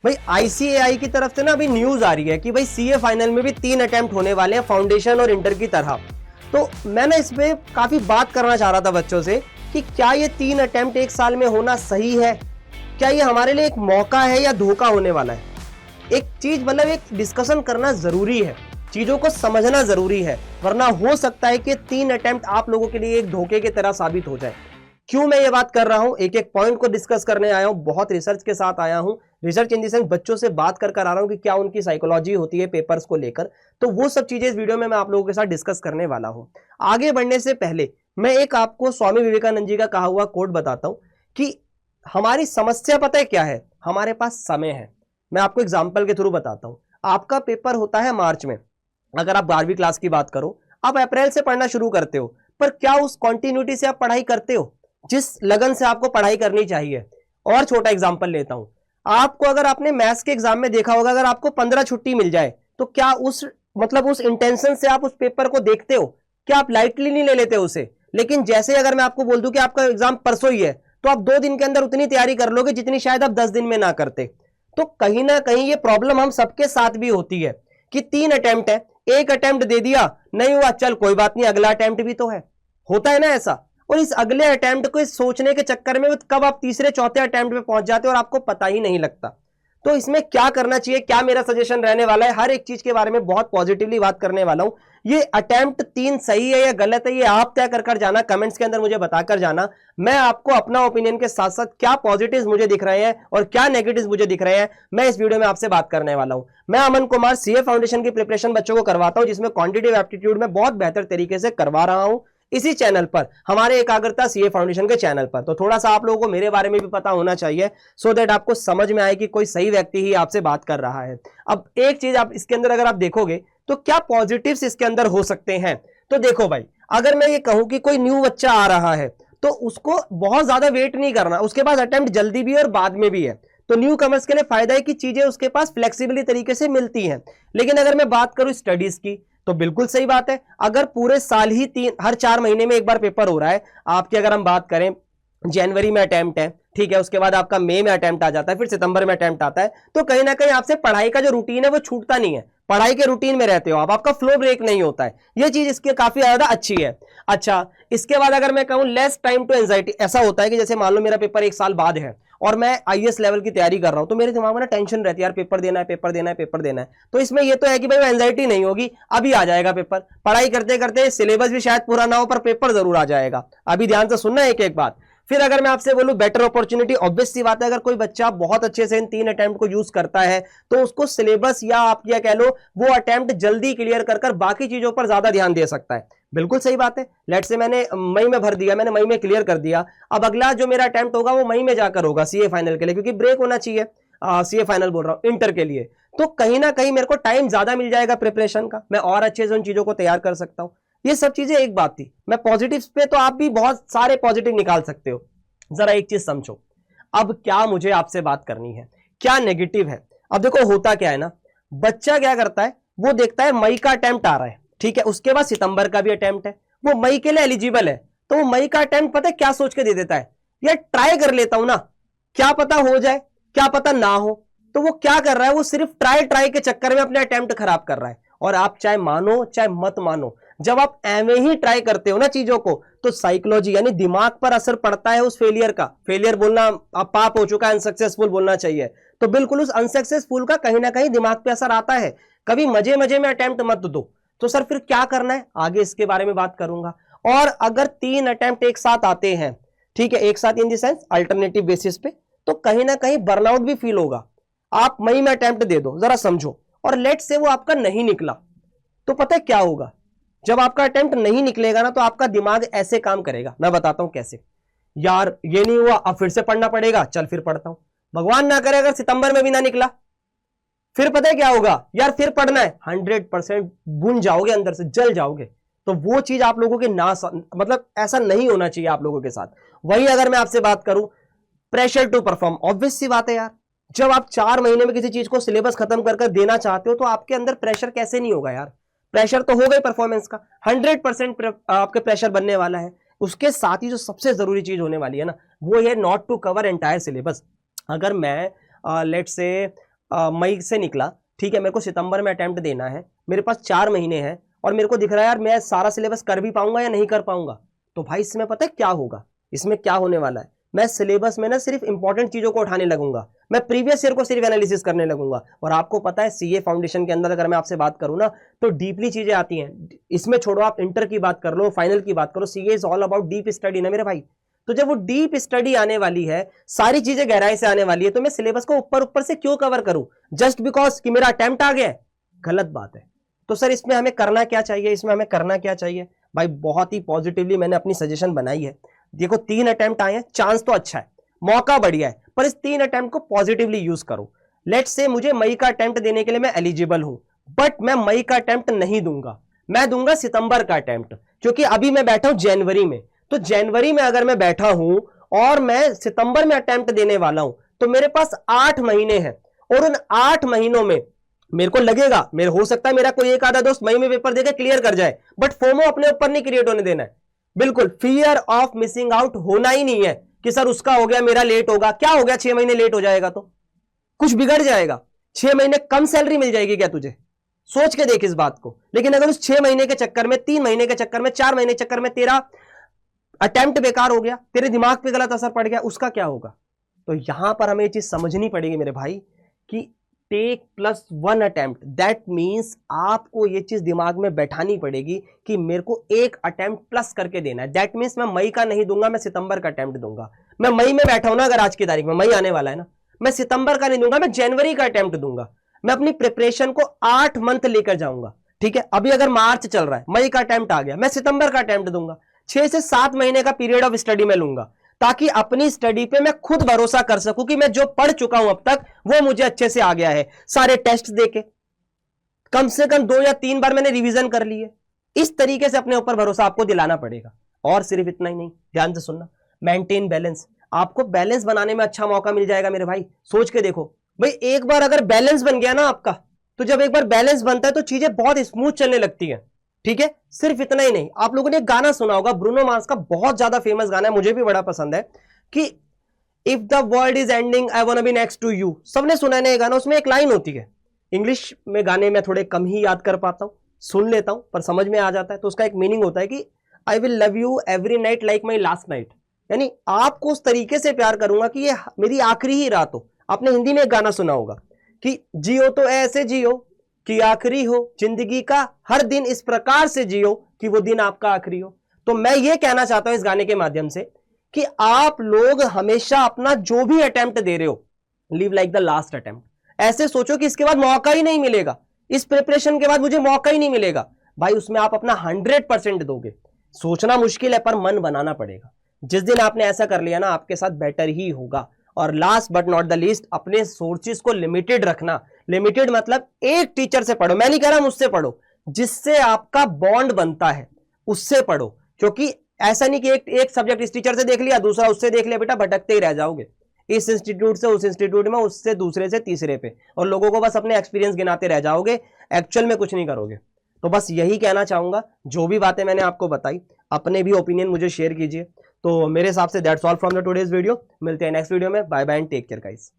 भाई आईसीएआई की तरफ से ना अभी न्यूज आ रही है कि भाई सीए फाइनल में भी 3 अटेम्प्ट होने वाले हैं फाउंडेशन और इंटर की तरह। तो मैं ना इस पे काफी बात करना चाह रहा था बच्चों से कि क्या ये 3 अटेम्प्ट एक साल में होना सही है, क्या ये हमारे लिए एक मौका है या धोखा होने वाला है। एक चीज मतलब एक डिस्कशन करना जरूरी है, चीजों को समझना जरूरी है, वरना हो सकता है कि 3 अटेम्प्ट आप लोगों के लिए एक धोखे की तरह साबित हो जाए। क्यों मैं ये बात कर रहा हूं, एक एक पॉइंट को डिस्कस करने आया हूं, बहुत रिसर्च के साथ आया हूं, रिसर्च इन द सेंस बच्चों से बात कर आ रहा हूं कि क्या उनकी साइकोलॉजी होती है पेपर्स को लेकर। तो वो सब चीजें इस वीडियो में मैं आप लोगों के साथ डिस्कस करने वाला हूं। आगे बढ़ने से पहले मैं एक आपको स्वामी विवेकानंद जी का कहा हुआ कोट बताता हूं कि हमारी समस्या पता है क्या है, हमारे पास समय है। मैं आपको एग्जाम्पल के थ्रू बताता हूं। आपका पेपर होता है मार्च में, अगर आप 12वीं क्लास की बात करो, आप अप्रैल से पढ़ना शुरू करते हो, पर क्या उस कॉन्टिन्यूटी से आप पढ़ाई करते हो जिस लगन से आपको पढ़ाई करनी चाहिए। और छोटा एग्जांपल लेता हूं, आपको अगर आपने मैथ्स के एग्जाम में देखा होगा, अगर आपको 15 छुट्टी मिल जाए तो क्या उस उस इंटेंशन से आप उस पेपर को देखते हो, क्या आप लाइटली नहीं ले लेते उसे। लेकिन जैसे अगर मैं आपको बोल दूं कि आपका एग्जाम परसों ही है, तो आप 2 दिन के अंदर उतनी तैयारी कर लोगे जितनी शायद आप 10 दिन में ना करते। तो कहीं ना कहीं ये प्रॉब्लम हम सबके साथ भी होती है कि 3 अटेम्प्ट है, एक अटेम्प्ट दे दिया, नहीं हुआ, चल कोई बात नहीं, अगला अटेम्प्ट भी तो है, होता है ना ऐसा। और इस अगले अटेम्प्ट को सोचने के चक्कर में कब आप तीसरे चौथे अटेम्प्ट पे पहुंच जाते हो और आपको पता ही नहीं लगता। तो इसमें क्या करना चाहिए, क्या मेरा सजेशन रहने वाला है, हर एक चीज के बारे में बहुत पॉजिटिवली बात करने वाला हूं। ये अटेम्प्ट 3 सही है या गलत है, ये आप तय कर जाना, कमेंट्स के अंदर मुझे बताकर जाना। मैं आपको अपना ओपिनियन के साथ साथ क्या पॉजिटिव्स मुझे दिख रहे हैं और क्या नेगेटिव्स मुझे दिख रहे हैं, मैं इस वीडियो में आपसे बात करने वाला हूं। मैं अमन कुमार सीए फाउंडेशन की प्रिपरेशन बच्चों को करवाता हूं, जिसमें क्वांटिटेटिव एप्टीट्यूड में बहुत बेहतर तरीके से करवा रहा हूं, इसी चैनल पर, हमारे एकाग्रता सीए फाउंडेशन के चैनल पर। तो थोड़ा सा आप लोगों को मेरे बारे में भी पता होना चाहिए, सो दैट आपको समझ में आए कि कोई सही व्यक्ति ही आपसे बात कर रहा है। अब एक चीज आप इसके अंदर अगर आप देखोगे तो क्या पॉजिटिव्स इसके अंदर हो सकते हैं। तो देखो भाई, अगर मैं ये कहूं कि कोई न्यू बच्चा आ रहा है तो उसको बहुत ज्यादा वेट नहीं करना, उसके पास अटेम्प्ट जल्दी भी है और बाद में भी है। तो न्यू कमर्स के लिए फायदा है कि चीजें उसके पास फ्लेक्सिबली तरीके से मिलती हैं। लेकिन अगर मैं बात करूं स्टडीज की, तो बिल्कुल सही बात है, अगर पूरे साल ही हर 4 महीने में एक बार पेपर हो रहा है, आपकी अगर हम बात करें जनवरी में अटेम्प्ट है, ठीक है, उसके बाद आपका मई में अटेम्प्ट आ जाता है, फिर सितंबर में अटेम्प्ट आता है, तो कहीं ना कहीं आपसे पढ़ाई का जो रूटीन है वो छूटता नहीं है, पढ़ाई के रूटीन में रहते हो आप, आपका फ्लो ब्रेक नहीं होता है। ये चीज इसके काफी ज्यादा अच्छी है। अच्छा, इसके बाद अगर मैं कहूं लेस टाइम टू एंजाइटी, ऐसा होता है कि जैसे मान लो मेरा पेपर 1 साल बाद है और मैं आईएएस लेवल की तैयारी कर रहा हूं, तो मेरे दिमाग में ना टेंशन रहती है, यार पेपर देना है, पेपर देना है, पेपर देना है। तो इसमें ये तो है कि भाई एंजाइटी नहीं होगी, अभी आ जाएगा पेपर, पढ़ाई करते करते सिलेबस भी शायद पूरा ना हो पर पेपर जरूर आ जाएगा। अभी ध्यान से सुनना एक एक बात। फिर अगर मैं आपसे बोलूं बेटर अपॉर्चुनिटी, ऑब्वियस सी बात है, अगर कोई बच्चा बहुत अच्छे से इन 3 अटेम्प्ट को यूज करता है तो उसको सिलेबस या आप क्या कह लो वो अटेम्प्ट जल्दी क्लियर कर बाकी चीजों पर ज्यादा ध्यान दे सकता है। बिल्कुल सही बात है। लेट से मैंने मई में भर दिया, मैंने मई में क्लियर कर दिया, अब अगला जो मेरा अटेम्प्ट होगा वो मई में जाकर होगा सीए फाइनल के लिए, क्योंकि ब्रेक होना चाहिए, सीए फाइनल बोल रहा हूं इंटर के लिए। तो कहीं ना कहीं मेरे को टाइम ज्यादा मिल जाएगा प्रिपरेशन का, मैं और अच्छे से उन चीजों को तैयार कर सकता हूं। ये सब चीजें एक बात थी। मैं पॉजिटिव पे तो आप भी बहुत सारे पॉजिटिव निकाल सकते हो, जरा एक चीज समझो। अब क्या मुझे आपसे बात करनी है, क्या नेगेटिव है। अब देखो होता क्या है ना, बच्चा क्या करता है, वो देखता है मई का अटेम्प्ट आ रहा है, ठीक है, उसके बाद सितंबर का भी अटेम्प्ट है, वो मई के लिए एलिजिबल है, तो वो मई का अटेम्प्ट पता है क्या सोच के दे देता है, यार ट्राई कर लेता हूं ना, क्या पता हो जाए, क्या पता ना हो। तो वो क्या कर रहा है, वो सिर्फ ट्राई के चक्कर में अपने अटेम्प्ट खराब कर रहा है। और आप चाहे मानो चाहे मत मानो, जब आप एवं ही ट्राई करते हो ना चीजों को, तो साइकोलॉजी यानी दिमाग पर असर पड़ता है उस फेलियर का। फेलियर बोलना अब पाप हो चुका है, अनसक्सेसफुल बोलना चाहिए। तो बिल्कुल उस अनसक्सेसफुल का कहीं ना कहीं दिमाग पे असर आता है। कभी मजे मजे में अटेम्प्ट मत दो। तो सर फिर क्या करना है, आगे इसके बारे में बात करूंगा। और अगर 3 अटेम्प्ट एक साथ आते हैं, ठीक है, एक साथ in the sense alternative basis पे, तो कहीं ना कहीं बर्नआउट भी फील होगा। आप मई में अटेम्प्ट दे दो, जरा समझो, और लेट से वो आपका नहीं निकला, तो पता है क्या होगा। जब आपका अटेम्प्ट नहीं निकलेगा ना, तो आपका दिमाग ऐसे काम करेगा, मैं बताता हूं कैसे। यार ये नहीं हुआ, अब फिर से पढ़ना पड़ेगा, चल फिर पढ़ता हूं। भगवान ना करे अगर सितंबर में भी ना निकला, फिर पता है क्या होगा, यार फिर पढ़ना है, 100% बुन जाओगे, अंदर से जल जाओगे। तो वो चीज आप लोगों के ना, मतलब ऐसा नहीं होना चाहिए आप लोगों के साथ। वही अगर मैं आपसे बात करूं प्रेशर टू परफॉर्म, ऑब्वियस सी बात है यार, जब आप 4 महीने में किसी चीज को सिलेबस खत्म कर देना चाहते हो, तो आपके अंदर प्रेशर कैसे नहीं होगा यार। प्रेशर तो हो गई परफॉर्मेंस का, 100% आपके प्रेशर बनने वाला है। उसके साथ ही जो सबसे जरूरी चीज होने वाली है ना, वो है not to cover entire syllabus. अगर मैं लेट से मई से निकला, ठीक है, मेरे को सितंबर में अटेम्प्ट देना है, मेरे पास 4 महीने हैं और मेरे को दिख रहा है यार मैं सारा सिलेबस कर भी पाऊंगा या नहीं कर पाऊंगा, तो भाई इसमें पता है क्या होगा, इसमें क्या होने वाला है, मैं सिलेबस में ना सिर्फ इंपॉर्टेंट चीजों को उठाने लगूंगा, मैं प्रीवियस ईयर को सिर्फ एनालिसिस करने लगूंगा। और आपको पता है सीए फाउंडेशन के अंदर अगर मैं आपसे बात करूं ना तो डीपली चीजें आती हैं, इसमें छोड़ो आप इंटर की बात कर लो, फाइनल की बात करो, CA is all about deep study ना मेरे भाई। तो जब वो डीप स्टडी आने वाली है, सारी चीजें गहराई से आने वाली है, तो मैं सिलेबस को ऊपर ऊपर से क्यों कवर करूं जस्ट बिकॉज कि मेरा अटेम्प्ट आ गया है, गलत बात है। तो सर इसमें हमें करना क्या चाहिए, इसमें हमें करना क्या चाहिए भाई, बहुत ही पॉजिटिवली मैंने अपनी सजेशन बनाई है। देखो 3 अटेम्प्ट आए हैं, चांस तो अच्छा है, मौका बढ़िया है, पर इस 3 अटेम्प्ट को पॉजिटिवली यूज करो। लेट्स से मुझे मई का अटेम्प्ट देने के लिए मैं एलिजिबल हूं, बट मैं मई का अटेम्प्ट नहीं दूंगा, मैं दूंगा सितंबर का अटेम्प्ट, क्योंकि अभी मैं बैठा हूं जनवरी में, तो जनवरी में अगर मैं बैठा हूं और मैं सितंबर में अटेम्प्ट देने वाला हूं तो मेरे पास 8 महीने हैं, और उन 8 महीनों में मेरे को लगेगा, मेरे हो सकता है मेरा कोई एक आधा दोस्त मई में पेपर देकर क्लियर कर जाए, बट फोमो अपने ऊपर नहीं क्रिएट होने देना है, बिल्कुल फियर ऑफ मिसिंग आउट होना ही नहीं है कि सर उसका हो गया मेरा लेट होगा, क्या हो गया 6 महीने लेट हो जाएगा तो कुछ बिगड़ जाएगा, 6 महीने कम सैलरी मिल जाएगी क्या तुझे, सोच के देख इस बात को। लेकिन अगर उस 6 महीने के चक्कर में, 3 महीने के चक्कर में, 4 महीने के चक्कर में तेरा अटेम्प्ट बेकार हो गया, तेरे दिमाग पे गलत असर पड़ गया, उसका क्या होगा। तो यहां पर हमें ये चीज समझनी पड़ेगी मेरे भाई कि टेक +1 अटेम्प्ट, दैट मीन्स आपको ये चीज दिमाग में बैठानी पड़ेगी कि मेरे को एक अटेम्प्ट प्लस करके देना है। दैट मीन्स मैं मई का नहीं दूंगा, मैं सितंबर का अटेम्प्ट दूंगा। मैं मई में बैठा हूं ना, अगर आज की तारीख में मई आने वाला है ना, मैं सितंबर का नहीं दूंगा, मैं जनवरी का अटेम्प्ट दूंगा। मैं अपनी प्रिपरेशन को 8 मंथ लेकर जाऊंगा, ठीक है। अभी अगर मार्च चल रहा है, मई का अटेम्प्ट आ गया, मैं सितंबर का अटेम्प्ट दूंगा, 6 से 7 महीने का पीरियड ऑफ स्टडी में लूंगा, ताकि अपनी स्टडी पे मैं खुद भरोसा कर सकूं कि मैं जो पढ़ चुका हूं अब तक वो मुझे अच्छे से आ गया है। सारे टेस्ट देके कम से कम 2 या 3 बार मैंने रिवीजन कर लिए। इस तरीके से अपने ऊपर भरोसा आपको दिलाना पड़ेगा। और सिर्फ इतना ही नहीं, ध्यान से सुनना, मेंटेन बैलेंस। आपको बैलेंस बनाने में अच्छा मौका मिल जाएगा मेरे भाई। सोच के देखो भाई, एक बार अगर बैलेंस बन गया ना आपका, तो जब एक बार बैलेंस बनता है तो चीजें बहुत स्मूथ चलने लगती हैं, ठीक है। सिर्फ इतना ही नहीं, आप लोगों ने एक गाना सुना होगा, ब्रूनो मार्स का बहुत ज्यादा फेमस गाना है, मुझे भी बड़ा पसंद है, कि if the world is ending I want to be next to you. सबने सुना है ना ये गाना। उसमें एक लाइन होती है, इंग्लिश में गाने में थोड़े कम ही याद कर पाता हूं, सुन लेता हूं पर समझ में आ जाता है। तो उसका एक मीनिंग होता है कि I will love you every night like my last night, यानी आपको उस तरीके से प्यार करूंगा कि ये मेरी आखिरी ही रात हो। आपने हिंदी में एक गाना सुना होगा कि जियो तो ऐसे जियो कि आखिरी हो, जिंदगी का हर दिन इस प्रकार से जियो कि वो दिन आपका आखिरी हो। तो मैं ये कहना चाहता हूं इस गाने के माध्यम से कि आप लोग हमेशा अपना जो भी अटेम्प्ट दे रहे हो, live like the last attempt. ऐसे सोचो कि इसके बाद मौका ही नहीं मिलेगा, इस प्रिपरेशन के बाद मुझे मौका ही नहीं मिलेगा। भाई उसमें आप अपना 100% दोगे। सोचना मुश्किल है पर मन बनाना पड़ेगा। जिस दिन आपने ऐसा कर लिया ना, आपके साथ बेटर ही होगा। और last but not the least, अपने सोर्सेज को लिमिटेड रखना। लिमिटेड मतलब एक टीचर से पढ़ो, मैं नहीं कह रहा मुझसे पढ़ो, जिससे आपका बॉन्ड बनता है उससे पढ़ो। क्योंकि ऐसा नहीं कि एक सब्जेक्ट इस टीचर से देख लिया, दूसरा उससे देख लिया, बेटा भटकते ही रह जाओगे, इस इंस्टीट्यूट से उस इंस्टीट्यूट में, उससे दूसरे से तीसरे पे, और लोगों को बस अपने एक्सपीरियंस गिनाते रह जाओगे, एक्चुअल में कुछ नहीं करोगे। तो बस यही कहना चाहूंगा, जो भी बातें मैंने आपको बताई, अपने भी ओपिनियन मुझे शेयर कीजिए। तो मेरे हिसाब से that's all from the today's video. मिलते हैं नेक्स्ट वीडियो में। Bye bye and take care guys.